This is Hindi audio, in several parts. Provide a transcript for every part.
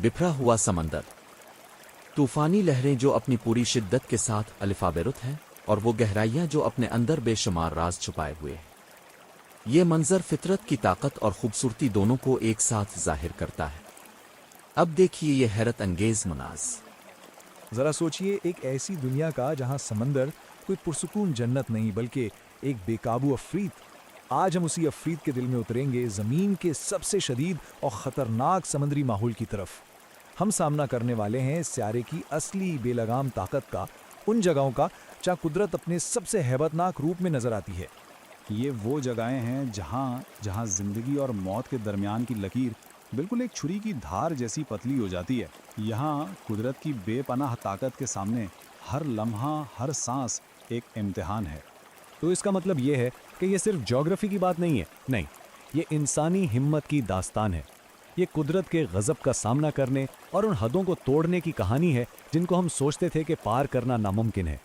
बिखरा हुआ समंदर, तूफानी लहरें जो अपनी पूरी शिद्दत के साथ अलिफाबेरुत हैं, और वो गहराइयां जो अपने अंदर बेशुमार राज छुपाए हुए हैं। ये मंजर फितरत की ताकत और खूबसूरती दोनों को एक साथ जाहिर करता है। अब देखिए ये हैरत अंगेज मनाज। जरा सोचिए, एक ऐसी दुनिया का जहां समंदर कोई पुरसुकून जन्नत नहीं बल्कि एक बेकाबू अफरीत। आज हम उसी अफरीत के दिल में उतरेंगे, जमीन के सबसे शदीद और खतरनाक समुद्री माहौल की तरफ। हम सामना करने वाले हैं इस स्यारे की असली बेलगाम ताकत का, उन जगहों का जहां कुदरत अपने सबसे हैबतनाक रूप में नजर आती है। ये वो जगहें हैं जहाँ जहाँ जिंदगी और मौत के दरमियान की लकीर बिल्कुल एक छुरी की धार जैसी पतली हो जाती है। यहाँ कुदरत की बेपनाह ताकत के सामने हर लम्हा, हर सांस एक इम्तिहान है। तो इसका मतलब ये है कि ये सिर्फ ज्योग्राफी की बात नहीं है, नहीं, ये इंसानी हिम्मत की दास्तान है। ये कुदरत के गजब का सामना करने और उन हदों को तोड़ने की कहानी है जिनको हम सोचते थे कि पार करना नामुमकिन है।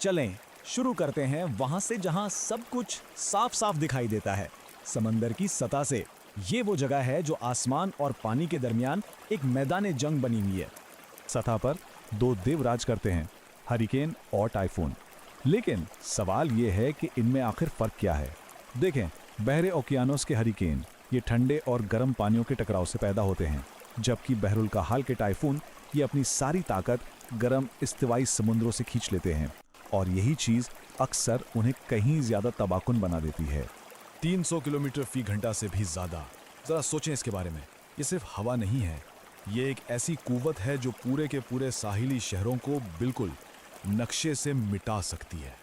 चलें शुरू करते हैं वहां से जहां सब कुछ साफ साफ दिखाई देता है, समंदर की सतह से। ये वो जगह है जो आसमान और पानी के दरमियान एक मैदान जंग बनी हुई है। सतह पर दो देव राज करते हैं, हरिकेन और टाइफून। लेकिन सवाल ये है कि इनमें आखिर फर्क क्या है। देखें, बहरे ओकियानोस के हरिकेन ये ठंडे और गर्म पानियों के टकराव से पैदा होते हैं, जबकि बहरुल काहाल के टाइफून ये अपनी सारी ताकत गर्म इस्तिवाई समुद्रों से खींच लेते हैं, और यही चीज अक्सर उन्हें कहीं ज्यादा तबाकुन बना देती है। 300 किलोमीटर फी घंटा से भी ज्यादा। जरा सोचें इसके बारे में। ये सिर्फ हवा नहीं है, ये एक ऐसी कुव्वत है जो पूरे के पूरे साहिली शहरों को बिल्कुल नक्शे से मिटा सकती है।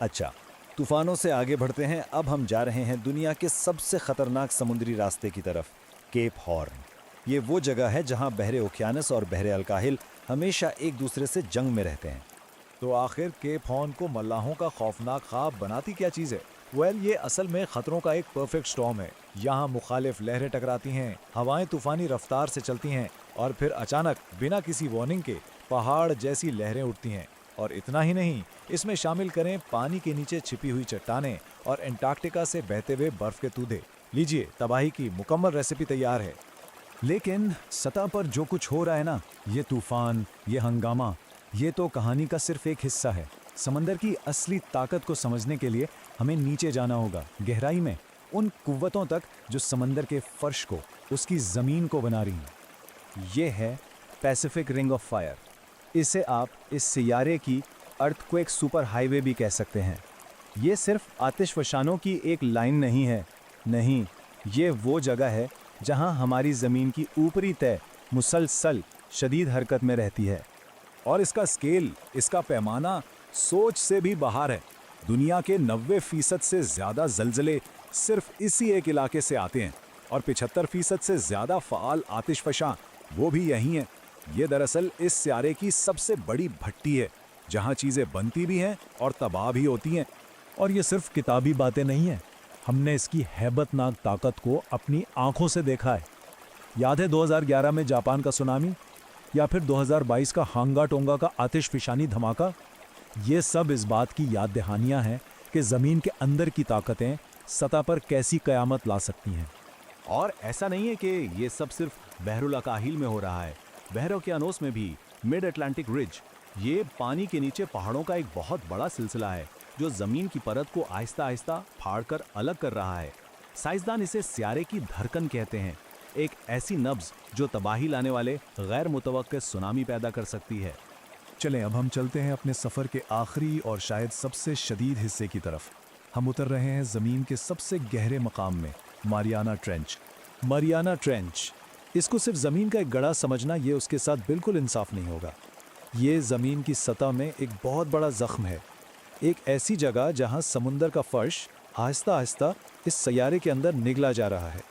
अच्छा, तूफानों से आगे बढ़ते हैं। अब हम जा रहे हैं दुनिया के सबसे खतरनाक समुद्री रास्ते की तरफ, केप हॉर्न। ये वो जगह है जहां बहरे ओकियानस और बहरे अलकाहिल हमेशा एक दूसरे से जंग में रहते हैं। तो आखिर केप हॉर्न को मल्लाहों का खौफनाक ख्वाब बनाती क्या चीज़ है? ये असल में खतरों का एक परफेक्ट स्टॉर्म है। यहाँ मुखालिफ लहरें टकराती हैं, हवाएं तूफानी रफ्तार से चलती हैं, और फिर अचानक बिना किसी वार्निंग के पहाड़ जैसी लहरें उठती हैं। और इतना ही नहीं, इसमें शामिल करें पानी के नीचे छिपी हुई चट्टानें और एंटार्क्टिका से बहते हुए बर्फ के तूदे। लीजिए, तबाही की मुकम्मल रेसिपी तैयार है। लेकिन सतह पर जो कुछ हो रहा है ना, ये तूफान, ये हंगामा, ये तो कहानी का सिर्फ एक हिस्सा है। समंदर की असली ताकत को समझने के लिए हमें नीचे जाना होगा, गहराई में, उन कुव्वतों तक जो समंदर के फर्श को, उसकी ज़मीन को बना रही हैं। ये है पैसिफिक रिंग ऑफ फायर। इसे आप इस सियारे की अर्थक्वेक सुपर हाईवे भी कह सकते हैं। ये सिर्फ आतिशफशानों की एक लाइन नहीं है, नहीं, ये वो जगह है जहां हमारी ज़मीन की ऊपरी तय मुसलसल शदीद हरकत में रहती है। और इसका स्केल, इसका पैमाना सोच से भी बाहर है। दुनिया के 90% से ज़्यादा ज़लज़ले सिर्फ इसी एक इलाके से आते हैं, और 75% से ज़्यादा फ़ाल आतिशफशां वो भी यहीं हैं। ये दरअसल इस सियारे की सबसे बड़ी भट्टी है, जहाँ चीज़ें बनती भी हैं और तबाह भी होती हैं। और ये सिर्फ किताबी बातें नहीं हैं, हमने इसकी हैबतनाक ताकत को अपनी आंखों से देखा है। याद है 2011 में जापान का सुनामी, या फिर 2022 का हांगा टोंगा का आतिशफशानी धमाका? ये सब इस बात की याद दहानियाँ हैं कि ज़मीन के अंदर की ताकतें सतह पर कैसी क़यामत ला सकती हैं। और ऐसा नहीं है कि ये सब सिर्फ बहरुल अकाहिल में हो रहा है। बहर ओकियानोस में भी मिड अटलांटिक रिज, ये पानी के नीचे पहाड़ों का एक बहुत बड़ा सिलसिला है जो ज़मीन की परत को आहिस्ता आहिस्ता फाड़कर अलग कर रहा है। साइंसदान इसे सियारे की धड़कन कहते हैं, एक ऐसी नब्ज जो तबाही लाने वाले गैर मुतवक्के सुनामी पैदा कर सकती है। चलें, अब हम चलते हैं अपने सफ़र के आखिरी और शायद सबसे शदीद हिस्से की तरफ। हम उतर रहे हैं ज़मीन के सबसे गहरे मकाम में, मारियाना ट्रेंच। मारियाना ट्रेंच, इसको सिर्फ ज़मीन का एक गड्ढा समझना, ये उसके साथ बिल्कुल इंसाफ नहीं होगा। ये ज़मीन की सतह में एक बहुत बड़ा ज़ख्म है, एक ऐसी जगह जहां समुंदर का फर्श आहिस्ता आहिस्ता इस सैयारे के अंदर निगला जा रहा है।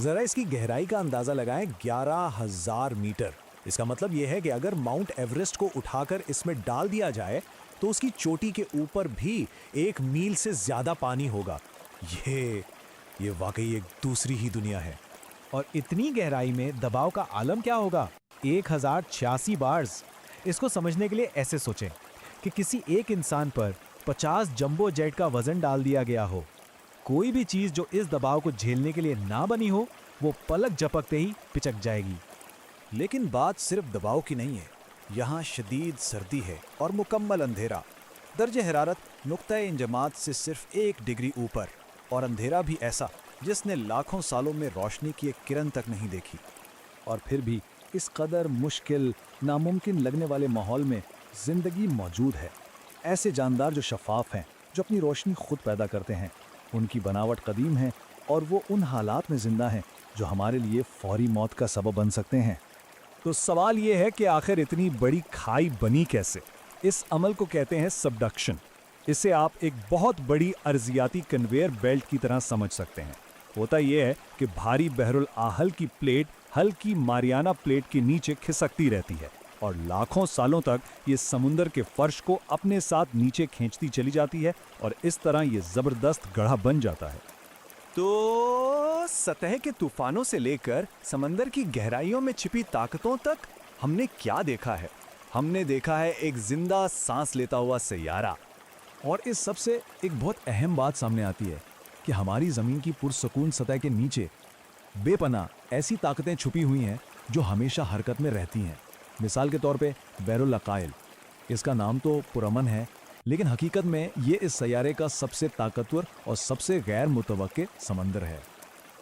ज़रा इसकी गहराई का अंदाज़ा लगाएं, 11,000 मीटर। इसका मतलब यह है कि अगर माउंट एवरेस्ट को उठाकर इसमें डाल दिया जाए तो उसकी चोटी के ऊपर भी 1 मील से ज़्यादा पानी होगा। ये वाकई एक दूसरी ही दुनिया है। और इतनी गहराई में दबाव का आलम क्या होगा? 1086 बार्स। इसको समझने के लिए ऐसे सोचें कि किसी एक इंसान पर 50 जंबो जेट का वजन डाल दिया गया हो। कोई भी चीज़ जो इस दबाव को झेलने के लिए ना बनी हो, वो पलक झपकते ही पिचक जाएगी। लेकिन बात सिर्फ दबाव की नहीं है। यहाँ शदीद सर्दी है और मुकम्मल अंधेरा। दर्जे हरारत नुक्ता इंजमात से सिर्फ 1 डिग्री ऊपर, और अंधेरा भी ऐसा जिसने लाखों सालों में रोशनी की एक किरण तक नहीं देखी। और फिर भी इस कदर मुश्किल, नामुमकिन लगने वाले माहौल में जिंदगी मौजूद है। ऐसे जानदार जो शफाफ हैं, जो अपनी रोशनी खुद पैदा करते हैं, उनकी बनावट कदीम है और वो उन हालात में जिंदा हैं जो हमारे लिए फौरी मौत का सबब बन सकते हैं। तो सवाल ये है कि आखिर इतनी बड़ी खाई बनी कैसे? इस अमल को कहते हैं सबडक्शन। इसे आप एक बहुत बड़ी अर्जियाती कन्वेयर बेल्ट की तरह समझ सकते हैं। होता यह है कि भारी बहरुल आहल की प्लेट हल्की मारियाना प्लेट के नीचे खिसकती रहती है और लाखों सालों तक ये समुंदर के फर्श को अपने साथ नीचे खींचती चली जाती है और इस तरह ये जबरदस्त गढ़ा बन जाता है। तो सतह के तूफानों से लेकर समंदर की गहराइयों में छिपी ताकतों तक हमने क्या देखा है? हमने देखा है एक जिंदा सांस लेता हुआ सैयारा। और इस सबसे एक बहुत अहम बात सामने आती है कि हमारी ज़मीन की पुरसकून सतह के नीचे बेपनाह ऐसी ताकतें छुपी हुई हैं जो हमेशा हरकत में रहती हैं। मिसाल के तौर पे बैरुल अकाइल, इसका नाम तो पुरअमन है, लेकिन हकीकत में ये इस सैयारे का सबसे ताकतवर और सबसे गैर मुतवक्के समंदर है।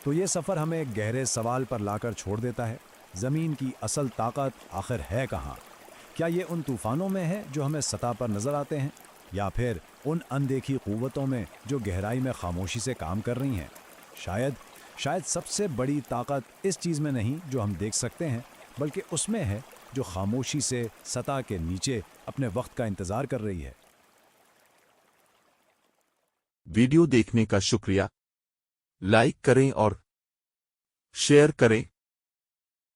तो ये सफ़र हमें गहरे सवाल पर लाकर छोड़ देता है। ज़मीन की असल ताकत आखिर है कहाँ? क्या ये उन तूफ़ानों में है जो हमें सतह पर नज़र आते हैं, या फिर उन अनदेखी क़ुव्वतों में जो गहराई में खामोशी से काम कर रही हैं? शायद सबसे बड़ी ताकत इस चीज़ में नहीं जो हम देख सकते हैं, बल्कि उसमें है जो खामोशी से सतह के नीचे अपने वक्त का इंतज़ार कर रही है। वीडियो देखने का शुक्रिया। लाइक करें और शेयर करें।